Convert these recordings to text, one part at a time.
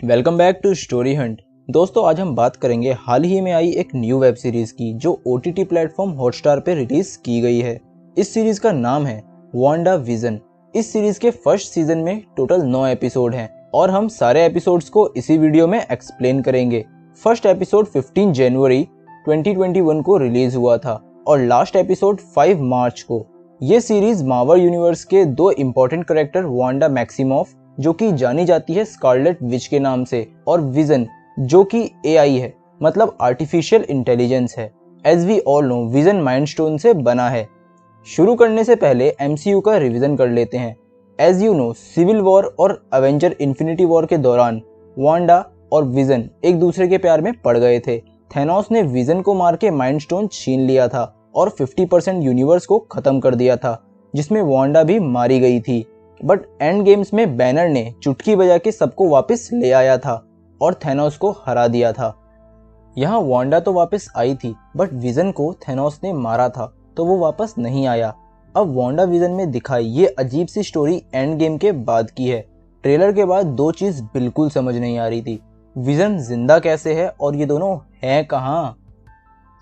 Welcome back to story hunt. दोस्तों, आज हम बात करेंगे हाल ही में आई एक न्यू वेब सीरीज की जो OTT प्लेटफॉर्म हॉटस्टार पे रिलीज की गई है। इस सीरीज का नाम है वांडा विजन। इस सीरीज के फर्स्ट सीजन में टोटल 9 एपिसोड हैं और हम सारे एपिसोड्स को इसी वीडियो में एक्सप्लेन करेंगे। फर्स्ट एपिसोड 15 जनवरी 2021 को रिलीज हुआ था और लास्ट एपिसोड 5 मार्च को। ये सीरीज मार्वल यूनिवर्स के दो इम्पोर्टेंट कैरेक्टर वांडा मैक्सिमॉफ जो कि जानी जाती है स्कारलेट विच के नाम से, और विजन जो कि AI है, मतलब आर्टिफिशियल इंटेलिजेंस है। As we all know, Vision mind stone से बना है। शुरू करने से पहले MCU का रिवीजन कर लेते हैं। As you know, civil war और एवेंजर इन्फिनिटी वॉर के दौरान वांडा और विजन एक दूसरे के प्यार में पड़ गए थे। थैनोस ने विजन को मार के माइंडस्टोन छीन लिया था और 50% यूनिवर्स को खत्म कर दिया था, जिसमें वांडा भी मारी गई थी। बट एंड गेम्स में बैनर ने चुटकी बजा के सबको वापस ले आया था और थैनोस को हरा दिया था। यहाँ वांडा तो वापस आई थी, बट विजन को थैनोस ने मारा था तो वो वापस नहीं आया। अब वांडा विजन में दिखाई ये अजीब सी स्टोरी एंड गेम के बाद की है। ट्रेलर के बाद दो चीज बिल्कुल समझ नहीं आ रही थी, विजन जिंदा कैसे है और ये दोनों हैं कहाँ।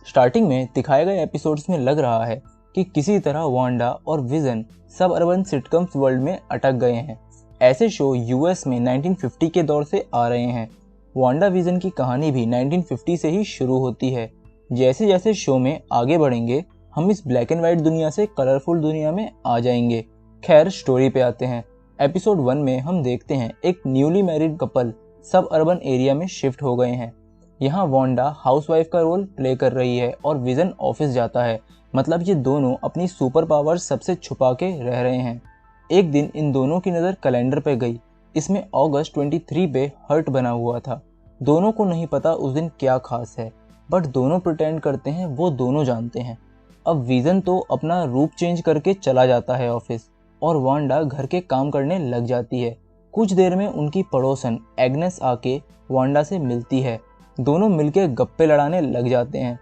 स्टार्टिंग में दिखाए गए एपिसोड्स में लग रहा है कि किसी तरह वांडा और विजन सब अर्बन सिटकम्स वर्ल्ड में अटक गए हैं। ऐसे शो US में 1950 के दौर से आ रहे हैं। वांडा विजन की कहानी भी 1950 से ही शुरू होती है। जैसे जैसे शो में आगे बढ़ेंगे हम इस ब्लैक एंड व्हाइट दुनिया से कलरफुल दुनिया में आ जाएंगे। खैर, स्टोरी पे आते हैं। एपिसोड 1 में हम देखते हैं एक न्यूली मैरिड कपल सब अर्बन एरिया में शिफ्ट हो गए हैं। यहाँ वांडा हाउसवाइफ का रोल प्ले कर रही है और विजन ऑफिस जाता है। मतलब ये दोनों अपनी सुपर पावर सबसे छुपा के रह रहे हैं। एक दिन इन दोनों की नज़र कैलेंडर पे गई। इसमें अगस्त 23 पे हर्ट बना हुआ था। दोनों को नहीं पता उस दिन क्या खास है, बट दोनों प्रिटेंड करते हैं वो दोनों जानते हैं। अब विजन तो अपना रूप चेंज करके चला जाता है ऑफिस और वांडा घर के काम करने लग जाती है। कुछ देर में उनकी पड़ोसन एग्नेस आके वांडा से मिलती है। दोनों मिलके गप्पे लड़ाने लग जाते हैं।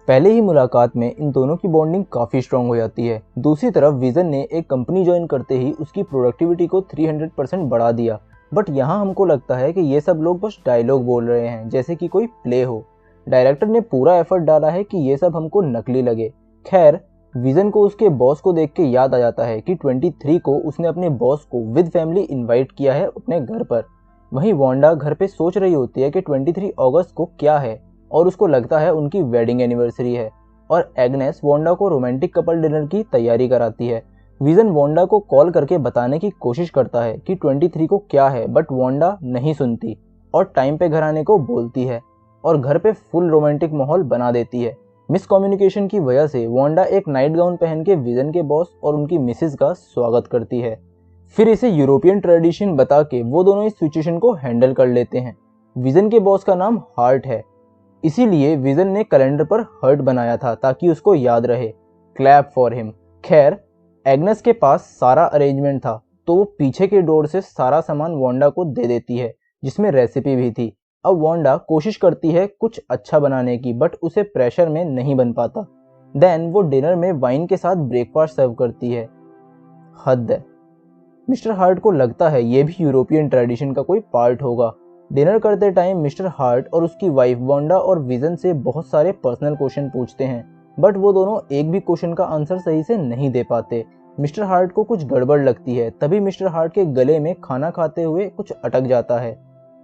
पहले ही मुलाकात में इन दोनों की बॉन्डिंग काफ़ी स्ट्रॉन्ग हो जाती है। दूसरी तरफ विजन ने एक कंपनी ज्वाइन करते ही उसकी प्रोडक्टिविटी को 300% बढ़ा दिया। बट यहाँ हमको लगता है कि ये सब लोग बस डायलॉग बोल रहे हैं, जैसे कि कोई प्ले हो। डायरेक्टर ने पूरा एफर्ट डाला है कि ये सब हमको नकली लगे। खैर, विजन को उसके बॉस को देख के याद आ जाता है कि 23 को उसने अपने बॉस को विद फैमिली इन्वाइट किया है अपने घर पर। वहीं वांडा घर पे सोच रही होती है कि 23 अगस्त को क्या है और उसको लगता है उनकी वेडिंग एनिवर्सरी है। और एग्नेस वांडा को रोमांटिक कपल डिनर की तैयारी कराती है। विजन वांडा को कॉल करके बताने की कोशिश करता है कि 23 को क्या है, बट वांडा नहीं सुनती और टाइम पे घर आने को बोलती है और घर पे फुल रोमांटिक माहौल बना देती है। मिसकम्युनिकेशन की वजह से वांडा एक नाइट गाउन पहन के विजन के बॉस और उनकी मिसेज का स्वागत करती है। फिर इसे यूरोपियन ट्रेडिशन बता के वो दोनों इस सिचुएशन को हैंडल कर लेते हैं। विजन के बॉस का नाम हार्ट है, इसीलिए विजन ने कैलेंडर पर हर्ट बनाया था ताकि उसको याद रहे। Clap for him. खैर, एग्नेस के पास सारा अरेंजमेंट था तो वो पीछे के डोर से सारा सामान वांडा को दे देती है, जिसमें रेसिपी भी थी। अब वांडा कोशिश करती है कुछ अच्छा बनाने की, बट उसे प्रेशर में नहीं बन पाता। देन वो डिनर में वाइन के साथ ब्रेकफास्ट सर्व करती है। हद है। मिस्टर हार्ट को लगता है ये भी यूरोपियन ट्रेडिशन का कोई पार्ट होगा। डिनर करते टाइम मिस्टर हार्ट और उसकी वाइफ वांडा और विजन से बहुत सारे पर्सनल क्वेश्चन पूछते हैं, बट वो दोनों एक भी क्वेश्चन का आंसर सही से नहीं दे पाते। मिस्टर हार्ट को कुछ गड़बड़ लगती है, तभी मिस्टर हार्ट के गले में खाना खाते हुए कुछ अटक जाता है।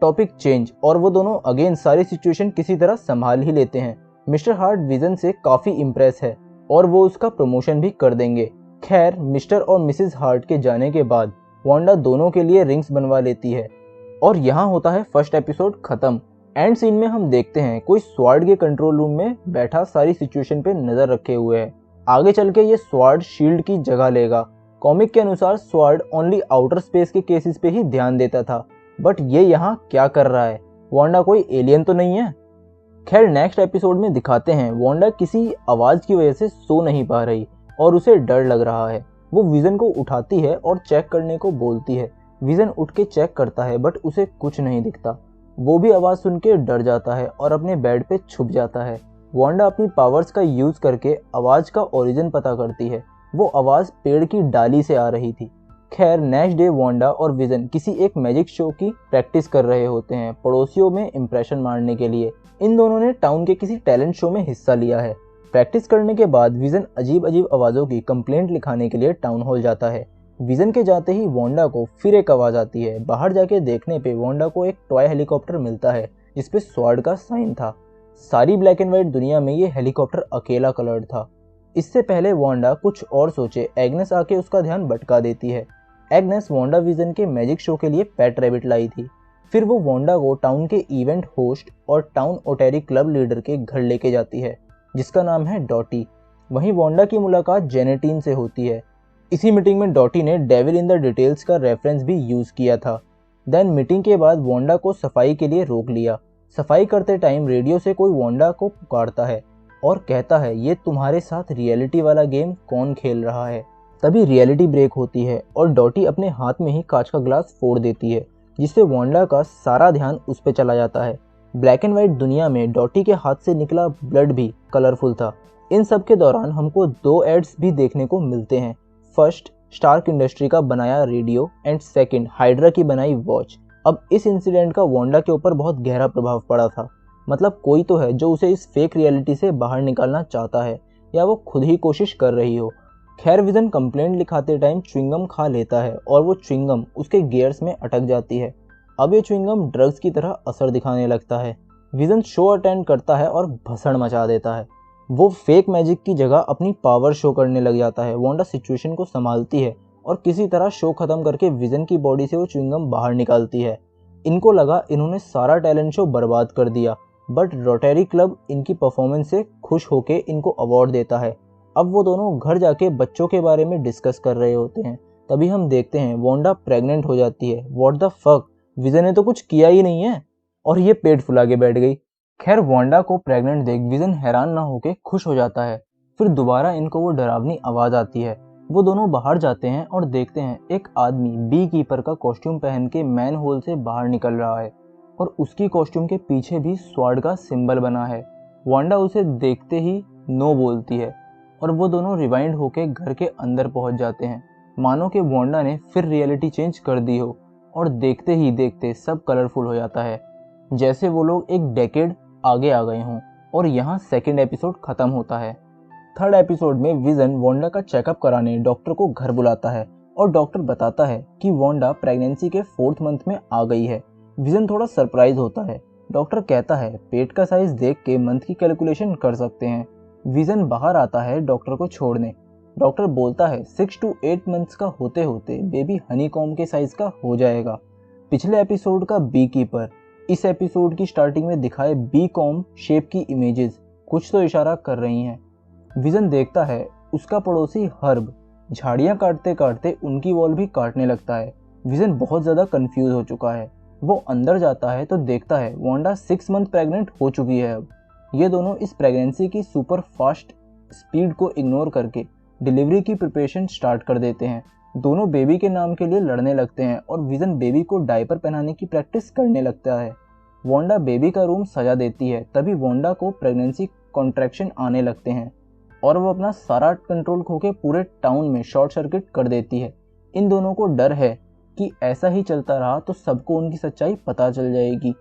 टॉपिक चेंज और वो दोनों अगेन सारी सिचुएशन किसी तरह संभाल ही लेते हैं। मिस्टर हार्ट विजन से काफ़ी इम्प्रेस है और वो उसका प्रमोशन भी कर देंगे। खैर, मिस्टर और मिसेज हार्ट के जाने के बाद वांडा दोनों के लिए रिंग्स बनवा लेती है और यहाँ होता है फर्स्ट एपिसोड खत्म। एंड सीन में हम देखते हैं कोई स्वार्ड के कंट्रोल रूम में बैठा सारी सिचुएशन पे नजर रखे हुए है। आगे चल के ये स्वार्ड शील्ड की जगह लेगा। कॉमिक के अनुसार स्वार्ड ओनली आउटर स्पेस के केसेस पे ही ध्यान देता था, बट ये यहाँ क्या कर रहा है? वांडा कोई एलियन तो नहीं है? खैर, नेक्स्ट एपिसोड में दिखाते हैं वांडा किसी आवाज की वजह से सो नहीं पा रही और उसे डर लग रहा है। वो विजन को उठाती है और चेक करने को बोलती है। विजन उठ के चेक करता है, बट उसे कुछ नहीं दिखता। वो भी आवाज सुन के डर जाता है और अपने बेड पे छुप जाता है। वांडा अपनी पावर्स का यूज करके आवाज का ओरिजिन पता करती है। वो आवाज पेड़ की डाली से आ रही थी। खैर नेक्स्ट डे वांडा और विजन किसी एक मैजिक शो की प्रैक्टिस कर रहे होते हैं पड़ोसियों में इंप्रेशन मारने के लिए। इन दोनों ने टाउन के किसी टैलेंट शो में हिस्सा लिया है। प्रैक्टिस करने के बाद विजन अजीब अजीब आवाज़ों की कंप्लेंट लिखाने के लिए टाउन हॉल जाता है। विजन के जाते ही वांडा को फिर एक आवाज़ आती है। बाहर जाके देखने पे वांडा को एक टॉय हेलीकॉप्टर मिलता है जिसपे स्वॉर्ड का साइन था। सारी ब्लैक एंड व्हाइट दुनिया में ये हेलीकॉप्टर अकेला कलर्ड था। इससे पहले वांडा कुछ और सोचे, एग्नेस आके उसका ध्यान भटका देती है। एग्नेस वांडा विजन के मैजिक शो के लिए पेट रैबिट लाई थी। फिर वो वांडा को टाउन के इवेंट होस्ट और टाउन ओटेरी क्लब लीडर के घर लेके जाती है जिसका नाम है डॉटी। वहीं वांडा की मुलाकात जेनेटिन से होती है। इसी मीटिंग में डॉटी ने डेविल इन द डिटेल्स का रेफरेंस भी यूज किया था। देन मीटिंग के बाद वांडा को सफाई के लिए रोक लिया। सफाई करते टाइम रेडियो से कोई वांडा को पुकारता है और कहता है ये तुम्हारे साथ रियलिटी वाला गेम कौन खेल रहा है। तभी रियलिटी ब्रेक होती है और डॉटी अपने हाथ में ही कांच का ग्लास फोड़ देती है जिससे वांडा का सारा ध्यान उस पर चला जाता है। ब्लैक एंड व्हाइट दुनिया में डॉटी के हाथ से निकला ब्लड भी कलरफुल था। इन सब के दौरान हमको 2 एड्स भी देखने को मिलते हैं। फर्स्ट स्टार्क इंडस्ट्री का बनाया रेडियो एंड सेकंड हाइड्रा की बनाई वॉच। अब इस इंसिडेंट का वांडा के ऊपर बहुत गहरा प्रभाव पड़ा था। मतलब कोई तो है जो उसे इस फेक रियलिटी से बाहर निकालना चाहता है या वो खुद ही कोशिश कर रही हो। खैर विजन कंप्लेंट लिखाते टाइम च्युइंगम खा लेता है और वो च्युइंगम उसके गियर्स में अटक जाती है। अब ये च्युइंगम ड्रग्स की तरह असर दिखाने लगता है। विजन शो अटेंड करता है और भसड़ मचा देता है। वो फेक मैजिक की जगह अपनी पावर शो करने लग जाता है। वांडा सिचुएशन को संभालती है और किसी तरह शो खत्म करके विजन की बॉडी से वो च्युइंगम बाहर निकालती है। इनको लगा इन्होंने सारा टैलेंट शो बर्बाद कर दिया, बट रोटरी क्लब इनकी परफॉर्मेंस से खुश होके इनको अवार्ड देता है। अब वो दोनों घर जाके बच्चों के बारे में डिस्कस कर रहे होते हैं। तभी हम देखते हैं वांडा प्रेग्नेंट हो जाती है। व्हाट द फक, विजन ने तो कुछ किया ही नहीं है और ये पेट फुला के बैठ गई। खैर वांडा को प्रेग्नेंट देख विजन हैरान ना होके खुश हो जाता है। फिर दोबारा इनको वो डरावनी आवाज आती है। वो दोनों बाहर जाते हैं और देखते हैं एक आदमी बी कीपर का कॉस्ट्यूम पहन के मैन होल से बाहर निकल रहा है और उसकी कॉस्ट्यूम के पीछे भी स्वॉर्ड का सिंबल बना है। वांडा उसे देखते ही नो बोलती है और वो दोनों रिवाइंड होके घर के अंदर पहुंच जाते हैं, मानो कि वांडा ने फिर रियलिटी चेंज कर दी हो। और देखते ही देखते सब कलरफुल हो जाता है, जैसे वो लोग एक डेकेड आगे आ गए हों। और यहाँ सेकंड एपिसोड खत्म होता है। थर्ड एपिसोड में विजन वांडा का चेकअप कराने डॉक्टर को घर बुलाता है और डॉक्टर बताता है कि वांडा प्रेगनेंसी के 4th मंथ में आ गई है। विजन थोड़ा सरप्राइज होता है। डॉक्टर कहता है पेट का साइज देख के मंथ की कैलकुलेशन कर सकते हैं। विजन बाहर आता है डॉक्टर को छोड़ने। डॉक्टर बोलता है 6 to 8 मंथ्स का होते होते बेबी हनीकॉम्ब के साइज का हो जाएगा। पिछले एपिसोड का बी कीपर इस एपिसोड की स्टार्टिंग में दिखाए बी कॉम्ब शेप की इमेजेस कुछ तो इशारा कर रही हैं। विजन देखता है उसका पड़ोसी हर्ब झाड़ियां काटते काटते उनकी वॉल भी काटने लगता है। विजन बहुत ज़्यादा कंफ्यूज हो चुका है। वो अंदर जाता है तो देखता है वांडा 6 मंथ प्रेग्नेंट हो चुकी है। अब ये दोनों इस प्रेगनेंसी की सुपर फास्ट स्पीड को इग्नोर करके डिलीवरी की प्रिपरेशन स्टार्ट कर देते हैं। दोनों बेबी के नाम के लिए लड़ने लगते हैं और विजन बेबी को डायपर पहनाने की प्रैक्टिस करने लगता है। वांडा बेबी का रूम सजा देती है। तभी वांडा को प्रेगनेंसी कॉन्ट्रैक्शन आने लगते हैं और वो अपना सारा कंट्रोल खो के पूरे टाउन में शॉर्ट सर्किट कर देती है। इन दोनों को डर है कि ऐसा ही चलता रहा तो सबको उनकी सच्चाई पता चल जाएगी।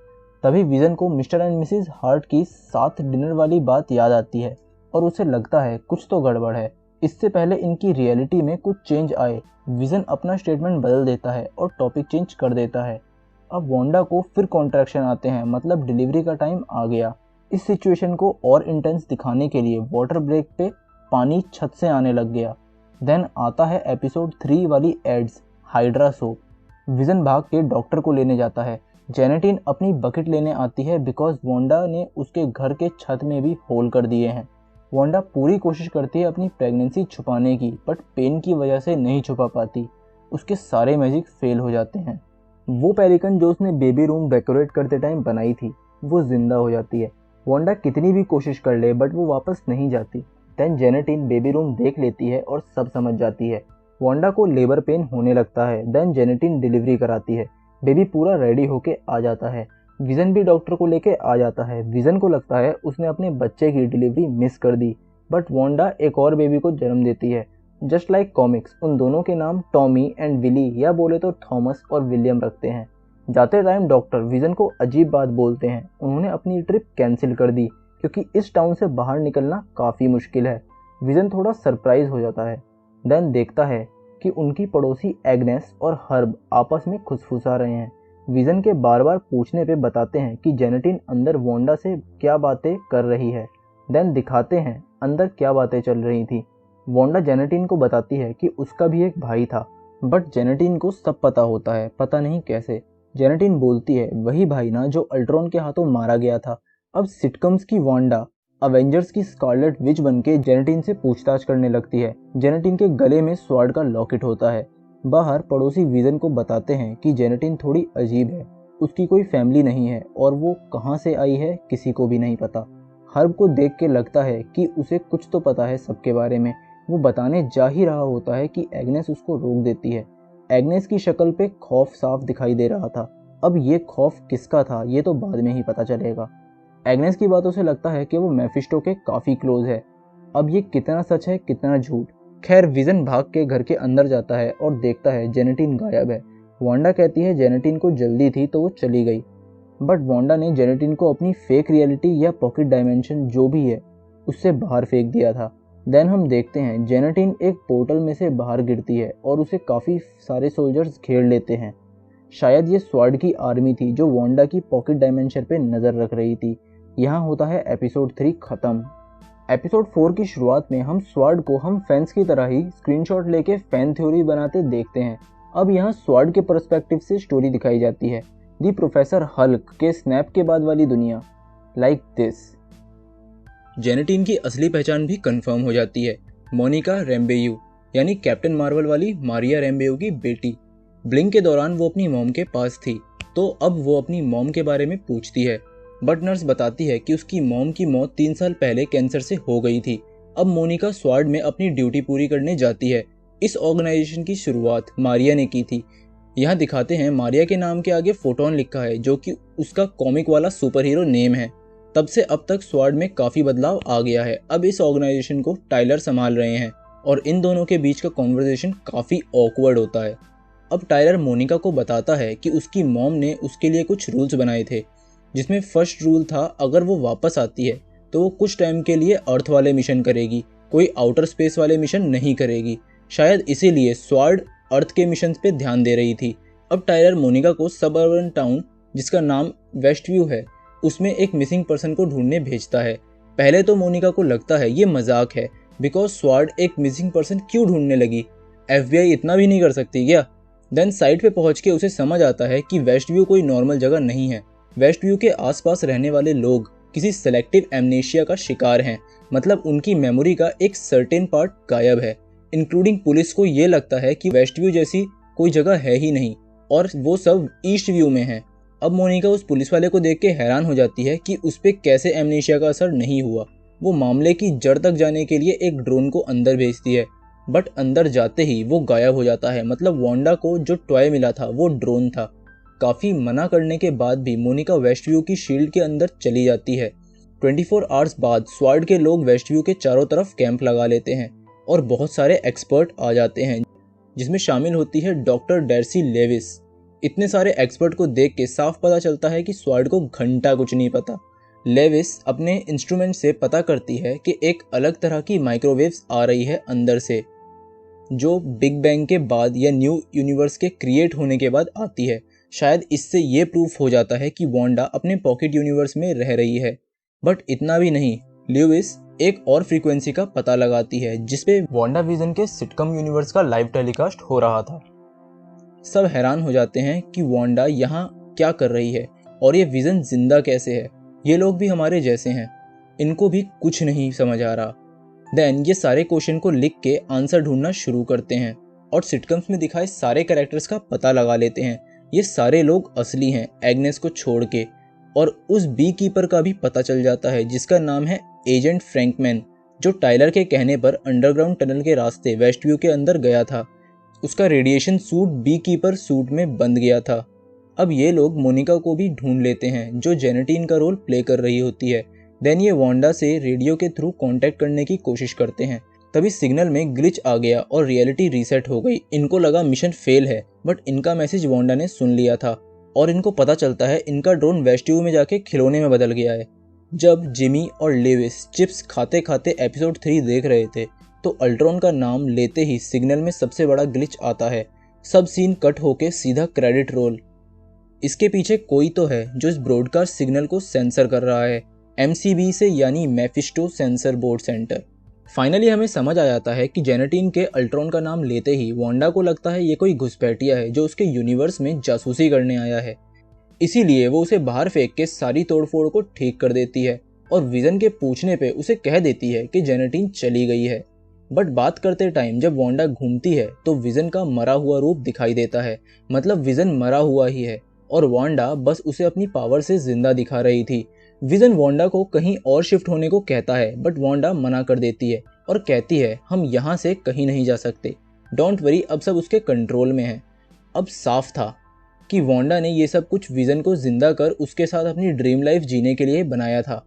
तभी विजन को मिस्टर एंड मिसेस हार्ट की साथ डिनर वाली बात याद आती है और उसे लगता है कुछ तो गड़बड़ है। इससे पहले इनकी रियलिटी में कुछ चेंज आए, विजन अपना स्टेटमेंट बदल देता है और टॉपिक चेंज कर देता है। अब वांडा को फिर कॉन्ट्रैक्शन आते हैं, मतलब डिलीवरी का टाइम आ गया। इस सिचुएशन को और इंटेंस दिखाने के लिए वाटर ब्रेक पे पानी छत से आने लग गया। देन आता है एपिसोड 3 वाली एड्स हाइड्रा सोप। विजन भाग के डॉक्टर को लेने जाता है। जेनेटिन अपनी बकेट लेने आती है बिकॉज वांडा ने उसके घर के छत में भी होल कर दिए हैं। वांडा पूरी कोशिश करती है अपनी प्रेगनेंसी छुपाने की, बट पेन की वजह से नहीं छुपा पाती। उसके सारे मैजिक फेल हो जाते हैं। वो पेलिकन जो उसने बेबी रूम डेकोरेट करते टाइम बनाई थी वो जिंदा हो जाती है। वांडा कितनी भी कोशिश कर ले बट वो वापस नहीं जाती। देन जेनेटिन बेबी रूम देख लेती है और सब समझ जाती है। वांडा को लेबर पेन होने लगता है। देन जेनेटिन डिलीवरी कराती है। बेबी पूरा रेडी होके आ जाता है। विजन भी डॉक्टर को लेके आ जाता है। विजन को लगता है उसने अपने बच्चे की डिलीवरी मिस कर दी, बट वांडा एक और बेबी को जन्म देती है जस्ट लाइक कॉमिक्स, उन दोनों के नाम टॉमी एंड विली या बोले तो थॉमस और विलियम रखते हैं। जाते टाइम डॉक्टर विजन को अजीब बात बोलते हैं, उन्होंने अपनी ट्रिप कैंसिल कर दी क्योंकि इस टाउन से बाहर निकलना काफ़ी मुश्किल है। विजन थोड़ा सरप्राइज हो जाता है। देन देखता है कि उनकी पड़ोसी एग्नेस और हर्ब आपस में खुसफुसा रहे हैं। विजन के बार बार पूछने पे बताते हैं कि जेनेटिन अंदर वांडा से क्या बातें कर रही है। देन दिखाते हैं अंदर क्या बातें चल रही थी। वांडा जेनेटिन को बताती है कि उसका भी एक भाई था, बट जेनेटिन को सब पता होता है, पता नहीं कैसे। जेनेटिन बोलती है वही भाई ना जो अल्ट्रॉन के हाथों मारा गया था। अब सिटकम्स की वांडा अवेंजर्स की स्कारलेट विच बनके जेनेटिन से पूछताछ करने लगती है। जेनेटिन के गले में स्वॉर्ड का लॉकेट होता है। बाहर पड़ोसी विजन को बताते हैं कि जेनेटिन थोड़ी अजीब है, उसकी कोई फैमिली नहीं है और वो कहाँ से आई है किसी को भी नहीं पता। हर्ब को देख के लगता है कि उसे कुछ तो पता है सबके बारे में। वो बताने जा ही रहा होता है कि एग्नेस उसको रोक देती है। एग्नेस की शक्ल पे खौफ साफ दिखाई दे रहा था। अब ये खौफ किसका था ये तो बाद में ही पता चलेगा। एग्नेस की बातों से लगता है कि वो मेफिस्टो के काफ़ी क्लोज है। अब ये कितना सच है कितना झूठ। खैर विजन भाग के घर के अंदर जाता है और देखता है जेनेटिन गायब है। वांडा कहती है जेनेटिन को जल्दी थी तो वो चली गई, बट वांडा ने जेनेटिन को अपनी फेक रियलिटी या पॉकेट डायमेंशन जो भी है उससे बाहर फेंक दिया था। देन हम देखते हैं जेनेटिन एक पोर्टल में से बाहर गिरती है और उसे काफ़ी सारे सोल्जर्स घेर लेते हैं। शायद ये स्वॉर्ड की आर्मी थी जो वांडा की पॉकेट डायमेंशन पे नज़र रख रही थी। यहाँ होता है एपिसोड 3 ख़त्म। एपिसोड 4 की शुरुआत में हम स्वॉर्ड को हम फैंस की तरह ही स्क्रीनशॉट लेके फैन थ्योरी बनाते देखते हैं। अब यहाँ स्वॉर्ड के पर्सपेक्टिव से स्टोरी दिखाई जाती है। दी प्रोफेसर हल्क के स्नैप के बाद वाली दुनिया, लाइक दिस। जेनेटिन की असली पहचान भी कंफर्म हो जाती है। मोनिका रैम्बेयू यानी कैप्टन मार्वल वाली मारिया रैम्बेयू की बेटी। ब्लिंक के दौरान वो अपनी मॉम के पास थी, तो अब वो अपनी मॉम के बारे में पूछती है, बट नर्स बताती है कि उसकी मॉम की मौत 3 साल पहले कैंसर से हो गई थी। अब मोनिका स्वॉर्ड में अपनी ड्यूटी पूरी करने जाती है। इस ऑर्गेनाइजेशन की शुरुआत मारिया ने की थी। यहाँ दिखाते हैं मारिया के नाम के आगे फोटोन लिखा है जो कि उसका कॉमिक वाला सुपर हीरो नेम है। तब से अब तक स्वॉर्ड में काफ़ी बदलाव आ गया है। अब इस ऑर्गेनाइजेशन को टाइलर संभाल रहे हैं और इन दोनों के बीच का कॉन्वर्जेशन काफ़ी ऑकवर्ड होता है। अब टाइलर मोनिका को बताता है कि उसकी मॉम ने उसके लिए कुछ रूल्स बनाए थे, जिसमें फर्स्ट रूल था अगर वो वापस आती है तो वो कुछ टाइम के लिए अर्थ वाले मिशन करेगी, कोई आउटर स्पेस वाले मिशन नहीं करेगी। शायद इसीलिए स्वॉर्ड अर्थ के मिशन पे ध्यान दे रही थी। अब टाइलर मोनिका को सबअर्बन टाउन जिसका नाम वेस्ट व्यू है उसमें एक मिसिंग पर्सन को ढूंढने भेजता है। पहले तो मोनिका को लगता है ये मजाक है, बिकॉज स्वॉर्ड एक मिसिंग पर्सन क्यों ढूंढने लगी, FBI इतना भी नहीं कर सकती क्या। देन साइट पे पहुंच के उसे समझ आता है कि वेस्ट व्यू कोई नॉर्मल जगह नहीं है। वेस्ट व्यू के आसपास रहने वाले लोग किसी सेलेक्टिव एमनेशिया का शिकार हैं, मतलब उनकी मेमोरी का एक सर्टेन पार्ट गायब है। इंक्लूडिंग पुलिस को ये लगता है कि वेस्ट व्यू जैसी कोई जगह है ही नहीं और वो सब ईस्ट व्यू में है। अब मोनिका उस पुलिस वाले को देख के हैरान हो जाती है कि उस पर कैसे एमनेशिया का असर नहीं हुआ। वो मामले की जड़ तक जाने के लिए एक ड्रोन को अंदर भेजती है, बट अंदर जाते ही वो गायब हो जाता है। मतलब वांडा को जो टॉय मिला था वो ड्रोन था। काफ़ी मना करने के बाद भी मोनिका वेस्ट व्यू की शील्ड के अंदर चली जाती है। 24 आवर्स बाद स्वॉर्ड के लोग वेस्ट व्यू के चारों तरफ कैंप लगा लेते हैं और बहुत सारे एक्सपर्ट आ जाते हैं, जिसमें शामिल होती है डॉक्टर डैर्सी लेविस। इतने सारे एक्सपर्ट को देख के साफ पता चलता है कि स्वॉर्ड को घंटा कुछ नहीं पता। लेविस अपने इंस्ट्रूमेंट से पता करती है कि एक अलग तरह की माइक्रोवेव्स आ रही है अंदर से, जो बिग बैंग के बाद या न्यू यूनिवर्स के क्रिएट होने के बाद आती है। शायद इससे ये प्रूफ हो जाता है कि वांडा अपने पॉकेट यूनिवर्स में रह रही है। बट इतना भी नहीं, ल्यूइस एक और फ्रीक्वेंसी का पता लगाती है जिसपे वांडा विजन के सिटकम यूनिवर्स का लाइव टेलीकास्ट हो रहा था। सब हैरान हो जाते हैं कि वांडा यहाँ क्या कर रही है और ये विजन जिंदा कैसे है। ये लोग भी हमारे जैसे हैं, इनको भी कुछ नहीं समझ आ रहा। देन ये सारे क्वेश्चन को लिख के आंसर ढूंढना शुरू करते हैं और सिटकम्स में दिखाए सारे कैरेक्टर्स का पता लगा लेते हैं। ये सारे लोग असली हैं एग्नेस को छोड़ के। और उस बी कीपर का भी पता चल जाता है जिसका नाम है एजेंट फ्रैंकमैन, जो टाइलर के कहने पर अंडरग्राउंड टनल के रास्ते वेस्ट व्यू के अंदर गया था। उसका radiation suit bee keeper suit में बंध गया था। अब ये लोग मोनिका को भी ढूंढ लेते हैं जो जेनेटिन का रोल प्ले कर रही होती है। देन ये वांडा से रेडियो के थ्रू कांटेक्ट करने की कोशिश करते हैं। तभी सिग्नल में ग्लिच आ गया और रियलिटी रीसेट हो गई। इनको लगा मिशन फेल है, बट इनका मैसेज वांडा ने सुन लिया था और इनको पता चलता है इनका ड्रोन वेस्टव्यू में जाके खिलौने में बदल गया है। जब जिमी और लेविस चिप्स खाते खाते एपिसोड 3 देख रहे थे तो अल्ट्रॉन का नाम लेते ही सिग्नल में सबसे बड़ा ग्लिच आता है। सब सीन कट होके सीधा क्रेडिट रोल। इसके पीछे कोई तो है जो इस ब्रॉडकास्ट सिग्नल को सेंसर कर रहा है, MCB से यानी Mephisto sensor board centre. Finally हमें समझ आ जाता है कि जेनेटिन के अल्ट्रॉन का नाम लेते ही वांडा को लगता है ये कोई घुसपैठिया है जो उसके यूनिवर्स में जासूसी करने आया है। इसीलिए वो उसे बाहर फेंक के सारी तोड़फोड़ को ठीक कर देती है और विजन के पूछने पे उसे कह देती है कि जेनेटिन चली गई है। बट बात करते टाइम जब वांडा घूमती है तो विजन का मरा हुआ रूप दिखाई देता है, मतलब विजन मरा हुआ ही है और वांडा बस उसे अपनी पावर से जिंदा दिखा रही थी। विजन वांडा को कहीं और शिफ्ट होने को कहता है बट वांडा मना कर देती है और कहती है हम यहाँ से कहीं नहीं जा सकते, डोंट वरी, अब सब उसके कंट्रोल में है। अब साफ था कि वांडा ने ये सब कुछ विजन को जिंदा कर उसके साथ अपनी ड्रीम लाइफ जीने के लिए बनाया था।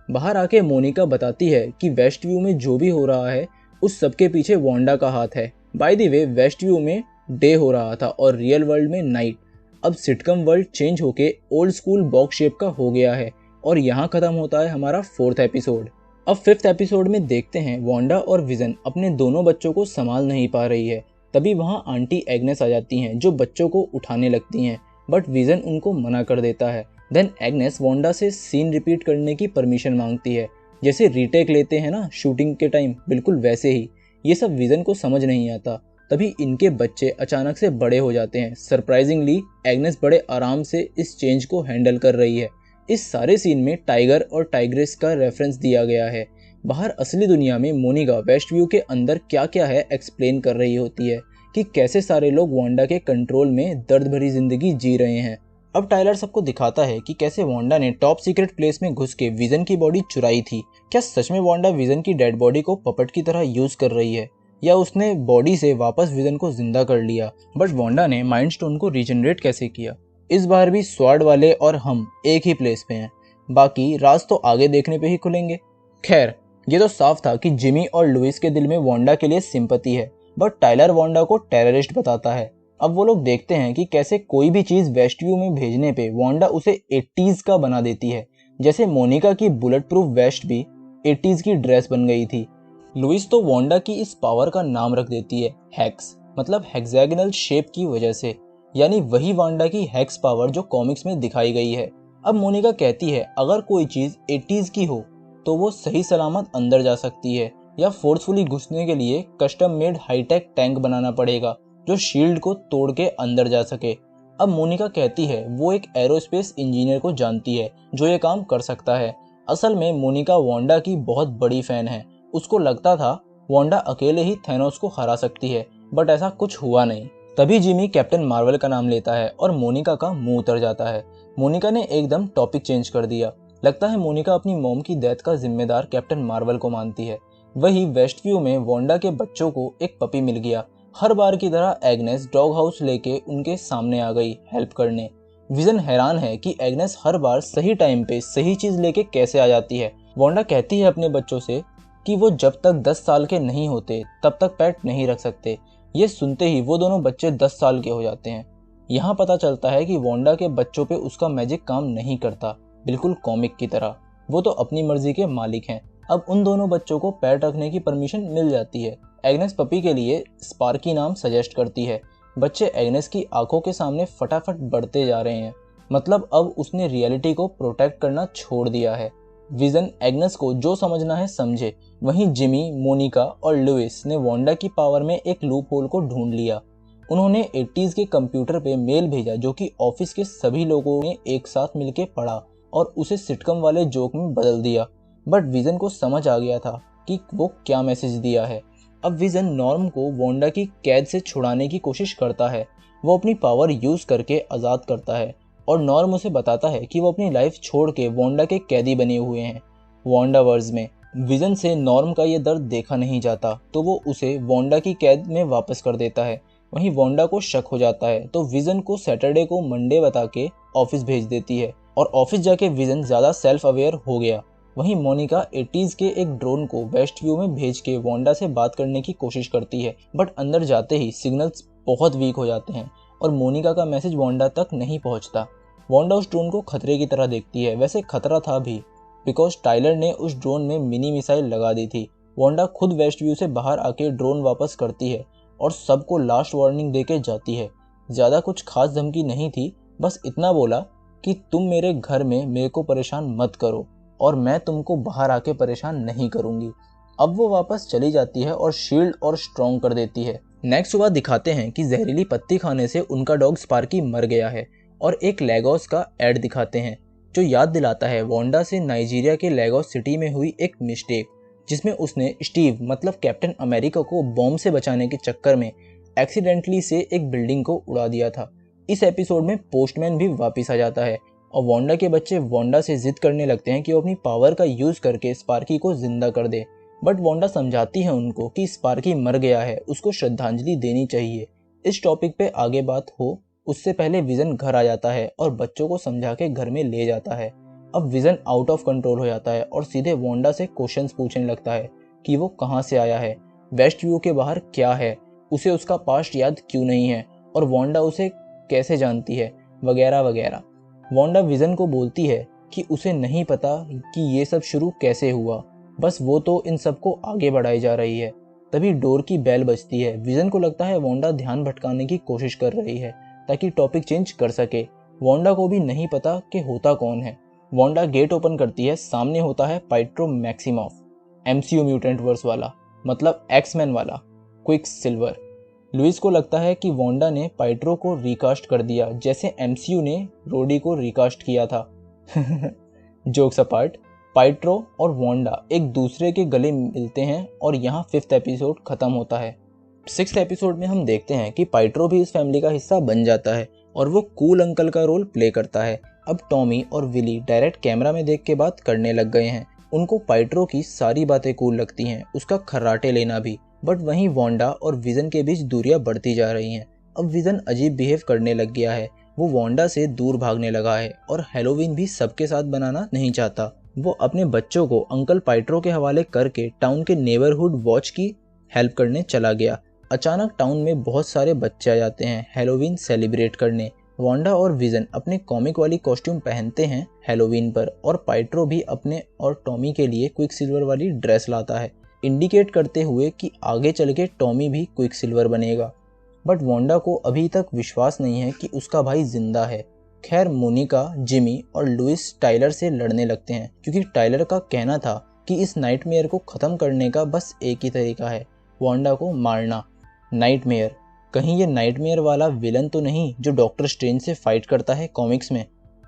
बाहर आके मोनिका बताती है कि वेस्ट व्यू में जो भी हो रहा है उस सब के पीछे वांडा का हाथ है। By the way Westview में डे हो रहा था और रियल वर्ल्ड में नाइट। अब सिटकम वर्ल्ड चेंज होके ओल्ड स्कूल बॉक्स शेप का हो गया है और यहाँ खत्म होता है हमारा 4th एपिसोड। अब 5th एपिसोड में देखते हैं वांडा और विजन अपने दोनों बच्चों को संभाल नहीं पा रही है। तभी वहाँ आंटी एग्नेस आ जाती हैं जो बच्चों को उठाने लगती हैं बट विजन उनको मना कर देता है। देन एग्नेस वांडा से सीन रिपीट करने की परमिशन मांगती है, जैसे रीटेक लेते हैं ना शूटिंग के टाइम, बिल्कुल वैसे ही। ये सब विजन को समझ नहीं आता। तभी इनके बच्चे अचानक से बड़े हो जाते हैं। सरप्राइजिंगली एग्नेस बड़े आराम से इस चेंज को हैंडल कर रही है। इस सारे सीन में टाइगर और टाइग्रेस का रेफरेंस दिया गया है। बाहर असली दुनिया में मोनिका वेस्ट व्यू के अंदर क्या क्या है एक्सप्लेन कर रही होती है कि कैसे सारे लोग वांडा के कंट्रोल में दर्द भरी जिंदगी जी रहे हैं। अब टाइलर सबको दिखाता है कि कैसे वांडा ने टॉप सीक्रेट प्लेस में घुस के विजन की बॉडी चुराई थी। क्या सच में वांडा विजन की डेड बॉडी को पपट की तरह यूज कर रही है या उसने बॉडी से वापस विजन को जिंदा कर लिया? बट वांडा ने माइंड स्टोन को रीजनरेट कैसे किया? इस बार भी स्वार्ड वाले और हम एक ही प्लेस पे हैं। बाकी राज तो आगे देखने पे ही खुलेंगे। खैर, ये तो साफ था कि जिमी और लुइस के दिल में वांडा के लिए सिंपैथी है, बट टाइलर वांडा को टेररिस्ट बताता है। अब वो लोग देखते हैं कि कैसे कोई भी चीज वेस्टव्यू में भेजने पे वांडा उसे 80s का बना देती है। जैसे मोनिका की बुलेट प्रूफ वेस्ट भी 80s की ड्रेस बन गई थी। लुइस तो वांडा की इस पावर का नाम रख देती है हेक्स, मतलब हेक्सागोनल शेप की वजह से, यानी वही वांडा की हेक्स पावर जो कॉमिक्स में दिखाई गई है। अब मोनिका कहती है अगर कोई चीज 80s की हो तो वो सही सलामत अंदर जा सकती है या फोर्सफुली घुसने के लिए कस्टम मेड हाईटेक टैंक बनाना पड़ेगा जो शील्ड को तोड़ के अंदर जा सके। अब मोनिका कहती है वो एक एरोस्पेस इंजीनियर को जानती है जो ये काम कर सकता है। असल में मोनिका वांडा की बहुत बड़ी फैन है। उसको लगता था वांडा अकेले ही थैनोस को हरा सकती है, बट ऐसा कुछ हुआ नहीं। तभी जिमी कैप्टन मार्वल का नाम लेता है और मोनिका का मुंह उतर जाता है। मोनिका ने एकदम टॉपिक चेंज कर दिया। लगता है मोनिका अपनी मॉम की डेथ का जिम्मेदार कैप्टन मार्वल को मानती है। वही वेस्टव्यू में वांडा के बच्चों को एक पपी मिल गया। हर बार की तरह एग्नेस डॉग हाउस लेके उनके सामने आ गई हेल्प करने। विजन हैरान है कि एग्नेस हर बार सही टाइम पे सही चीज लेके कैसे आ जाती है। वांडा कहती है अपने बच्चों से कि वो जब तक 10 साल के नहीं होते तब तक पेट नहीं रख सकते। ये सुनते ही वो दोनों बच्चे 10 साल के हो जाते हैं। यहाँ पता चलता है कि वांडा के बच्चों पे उसका मैजिक काम नहीं करता, बिल्कुल कॉमिक की तरह। वो तो अपनी मर्जी के मालिक हैं। अब उन दोनों बच्चों को पेट रखने की परमिशन मिल जाती है। एग्नेस पपी के लिए स्पार्की नाम सजेस्ट करती है। बच्चे एग्नेस की आंखों के सामने फटाफट बढ़ते जा रहे हैं, मतलब अब उसने रियलिटी को प्रोटेक्ट करना छोड़ दिया है। विजन एग्नेस को जो समझना है समझे। वहीं जिमी, मोनिका और लुइस ने वांडा की पावर में एक लूप होल को ढूंढ लिया। उन्होंने 80s के कंप्यूटर पे मेल भेजा जो कि ऑफिस के सभी लोगों ने एक साथ मिलके पढ़ा और उसे सिटकम वाले जोक में बदल दिया। बट विजन को समझ आ गया था कि वो क्या मैसेज दिया है। अब विजन नॉर्म को वांडा की कैद से छुड़ाने की कोशिश करता है। वो अपनी पावर यूज करके आज़ाद करता है और नॉर्म उसे बताता है कि वो अपनी लाइफ छोड़ के वांडा के कैदी बने हुए हैं। वांडा वर्ल्ड में विजन से नॉर्म का ये दर्द देखा नहीं जाता तो वो उसे वांडा की कैद में वापस कर देता है। वहीं वांडा को शक हो जाता है तो विजन को सैटरडे को मंडे बता के ऑफिस भेज देती है और ऑफिस जाके विजन ज़्यादा सेल्फ अवेयर हो गया। वहीं मोनिका 80s के एक ड्रोन को वेस्ट व्यू में भेज के वांडा से बात करने की कोशिश करती है, बट अंदर जाते ही सिग्नल्स बहुत वीक हो जाते हैं और मोनिका का मैसेज वांडा तक नहीं पहुंचता। वांडा उस ड्रोन को खतरे की तरह देखती है। वैसे खतरा था भी, बिकॉज टाइलर ने उस ड्रोन में मिनी मिसाइल लगा दी थी। वांडा खुद वेस्ट व्यू से बाहर आके ड्रोन वापस करती है और सबको लास्ट वार्निंग देके जाती है। ज़्यादा कुछ खास धमकी नहीं थी, बस इतना बोला कि तुम मेरे घर में मेरे को परेशान मत करो और मैं तुमको बाहर आके परेशान नहीं करूँगी। अब वो वापस चली जाती है और शील्ड और स्ट्रॉन्ग कर देती है। नेक्स्ट सुबह दिखाते हैं कि जहरीली पत्ती खाने से उनका डॉग स्पार्की मर गया है और एक लेगोस का एड दिखाते हैं जो याद दिलाता है वांडा से नाइजीरिया के लेगोस सिटी में हुई एक मिस्टेक, जिसमें उसने स्टीव मतलब कैप्टन अमेरिका को बॉम्ब से बचाने के चक्कर में एक्सीडेंटली से एक बिल्डिंग को उड़ा दिया था। इस एपिसोड में पोस्टमैन भी वापस आ जाता है और वांडा के बच्चे वांडा से जिद करने लगते हैं कि वो अपनी पावर का यूज करके स्पार्की को जिंदा कर दे, बट वांडा समझाती है उनको कि स्पार्की मर गया है, उसको श्रद्धांजलि देनी चाहिए। इस टॉपिक पे आगे बात हो उससे पहले विजन घर आ जाता है और बच्चों को समझा के घर में ले जाता है। अब विजन आउट ऑफ कंट्रोल हो जाता है और सीधे वांडा से क्वेश्चंस पूछने लगता है कि वो कहाँ से आया है, वेस्ट व्यू के बाहर क्या है, उसे उसका पास्ट याद क्यों नहीं है और वांडा उसे कैसे जानती है, वगैरह वगैरह। वांडा विजन को बोलती है कि उसे नहीं पता कि ये सब शुरू कैसे हुआ, बस वो तो इन सबको आगे बढ़ाई जा रही है। तभी डोर की बेल बजती है। विजन को लगता है वांडा ध्यान भटकाने की कोशिश कर रही है ताकि टॉपिक चेंज कर सके। वांडा को भी नहीं पता कि होता कौन है। वांडा गेट ओपन करती है, सामने होता है पाइट्रो मैक्सिमॉफ, MCU म्यूटेंट वर्स वाला, मतलब एक्समैन वाला क्विक सिल्वर। लुइस को लगता है कि वांडा ने पाइट्रो को रिकास्ट कर दिया जैसे MCU ने रोडी को रिकास्ट किया था। जोक्स अपार्ट, पाइट्रो और वांडा एक दूसरे के गले मिलते हैं और यहाँ 5th एपिसोड खत्म होता है। 6th एपिसोड में हम देखते हैं कि पाइट्रो भी इस फैमिली का हिस्सा बन जाता है और वो कूल अंकल का रोल प्ले करता है। अब टॉमी और विली डायरेक्ट कैमरा में देख के बात करने लग गए हैं। उनको पाइट्रो की सारी बातें कूल लगती हैं, उसका खर्राटे लेना भी। बट वहीं वांडा और विजन के बीच दूरियां बढ़ती जा रही हैं। अब विजन अजीब बिहेव करने लग गया है, वो वांडा से दूर भागने लगा है और हैलोवीन भी सबके साथ बनाना नहीं चाहता। वो अपने बच्चों को अंकल पाइट्रो के हवाले करके टाउन के नेबरहुड वॉच की हेल्प करने चला गया। अचानक टाउन में बहुत सारे बच्चे आ जाते हैं हैलोवीन सेलिब्रेट करने। वांडा और विजन अपने कॉमिक वाली कॉस्ट्यूम पहनते हैं हैलोवीन पर और पाइट्रो भी अपने और टॉमी के लिए क्विक सिल्वर वाली ड्रेस लाता है, इंडिकेट करते हुए कि आगे चल के टॉमी भी क्विक सिल्वर बनेगा। बट वांडा को अभी तक विश्वास नहीं है कि उसका भाई जिंदा है। खैर मोनिका, जिमी और लुइस टाइलर से लड़ने लगते हैं क्योंकि टाइलर का कहना था कि इस नाइटमेयर को ख़त्म करने का बस एक ही तरीका है, वांडा को मारना। नाइटमेयर, कहीं ये नाइटमेयर वाला विलन तो नहीं जो डॉक्टर स्ट्रेंज से फाइट करता है कॉमिक्स में।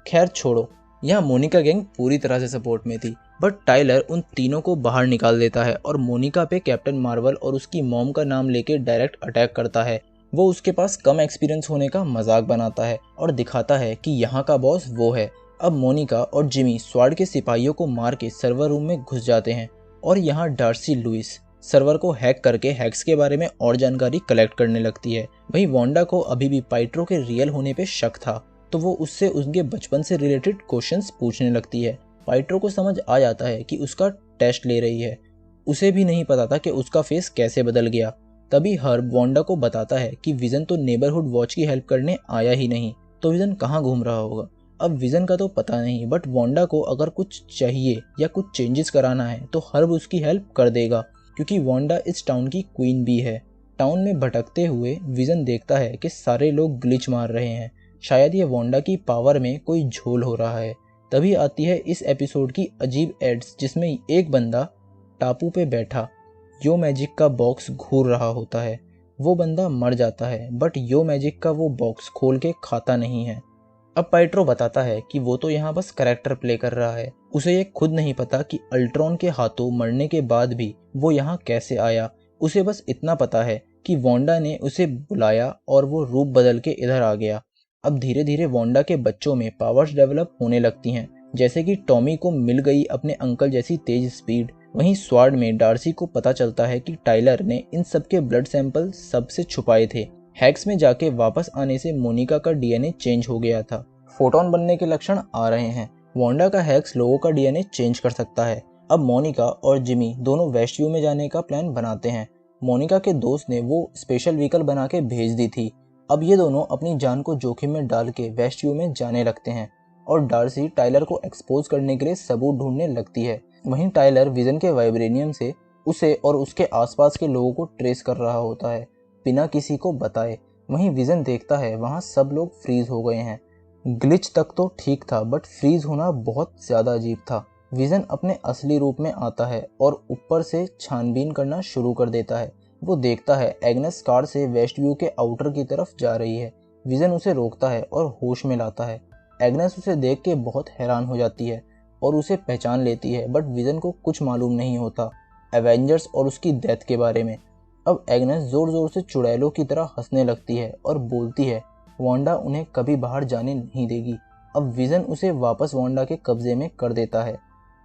खैर छोड़ो, यहाँ मोनिका गैंग पूरी तरह से सपोर्ट में थी, बट टाइलर उन तीनों को बाहर निकाल देता है और मोनिका पे कैप्टन मार्वल और उसकी मॉम का नाम लेके डायरेक्ट अटैक करता है। वो उसके पास कम एक्सपीरियंस होने का मजाक बनाता है और दिखाता है कि यहाँ का बॉस वो है। अब मोनिका और जिमी स्वाड के सिपाहियों को मार के सर्वर रूम में घुस जाते हैं और यहाँ डार्सी लुइस सर्वर को हैक करके हैक्स के बारे में और जानकारी कलेक्ट करने लगती है। वहीं वांडा को अभी भी पाइट्रो के रियल होने पे शक था, तो वो उससे उनके बचपन से रिलेटेड क्वेश्चंस पूछने लगती है। पाइट्रो को समझ आ जाता है कि उसका टेस्ट ले रही है। उसे भी नहीं पता था कि उसका फेस कैसे बदल गया। तभी हर्ब वांडा को बताता है कि विजन तो नेबरहुड वॉच की हेल्प करने आया ही नहीं, तो विजन कहाँ घूम रहा होगा। अब विजन का तो पता नहीं, बट वांडा को अगर कुछ चाहिए या कुछ चेंजेस कराना है तो हर्ब उसकी हेल्प कर देगा, क्योंकि वांडा इस टाउन की क्वीन भी है। टाउन में भटकते हुए विजन देखता है कि सारे लोग ग्लिच मार रहे हैं, शायद ये वांडा की पावर में कोई झोल हो रहा है। तभी आती है इस एपिसोड की अजीब एड्स, जिसमें एक बंदा टापू पे बैठा यो मैजिक का बॉक्स घूर रहा होता है। वो बंदा मर जाता है, बट यो मैजिक का वो बॉक्स खोल के खाता नहीं है। अब पाइट्रो बताता है कि वो तो यहाँ बस कैरेक्टर प्ले कर रहा है, उसे ये खुद नहीं पता कि अल्ट्रॉन के हाथों मरने के बाद भी वो यहाँ कैसे आया। उसे बस इतना पता है कि वांडा ने उसे बुलाया और वो रूप बदल के इधर आ गया। अब धीरे धीरे वांडा के बच्चों में पावर्स डेवलप होने लगती हैं, जैसे कि टॉमी को मिल गई अपने अंकल जैसी तेज स्पीड। वहीं स्वाड में डार्सी को पता चलता है कि टाइलर ने इन सब के ब्लड सैंपल सबसे छुपाए थे। हैक्स में जाके वापस आने से मोनिका का DNA चेंज हो गया था। फोटोन बनने के लक्षण आ रहे हैं। वांडा का हैक्स लोगों का डीएनए चेंज कर सकता है। अब मोनिका और जिमी दोनों वेस्ट व्यू में जाने का प्लान बनाते हैं। मोनिका के दोस्त ने वो स्पेशल व्हीकल बना के भेज दी थी। अब ये दोनों अपनी जान को जोखिम में डाल के वेस्ट व्यू में जाने लगते हैं और डार्सी टाइलर को एक्सपोज करने के लिए सबूत ढूंढने लगती है। वहीं टाइलर विजन के वाइब्रेनियम से उसे और उसके आसपास के लोगों को ट्रेस कर रहा होता है बिना किसी को बताए। वहीं विजन देखता है वहाँ सब लोग फ्रीज हो गए हैं। ग्लिच तक तो ठीक था बट फ्रीज होना बहुत ज़्यादा अजीब था। विजन अपने असली रूप में आता है और ऊपर से छानबीन करना शुरू कर देता है। वो देखता है एग्नेस कार से वेस्ट व्यू के आउटर की तरफ जा रही है। विजन उसे रोकता है और होश में लाता है। एग्नेस उसे देख के बहुत हैरान हो जाती है और उसे पहचान लेती है बट विजन को कुछ मालूम नहीं होता एवेंजर्स और उसकी डेथ के बारे में। अब एग्नेस जोर जोर से चुड़ैलों की तरह हंसने लगती है और बोलती है वांडा उन्हें कभी बाहर जाने नहीं देगी। अब विजन उसे वापस वांडा के कब्जे में कर देता है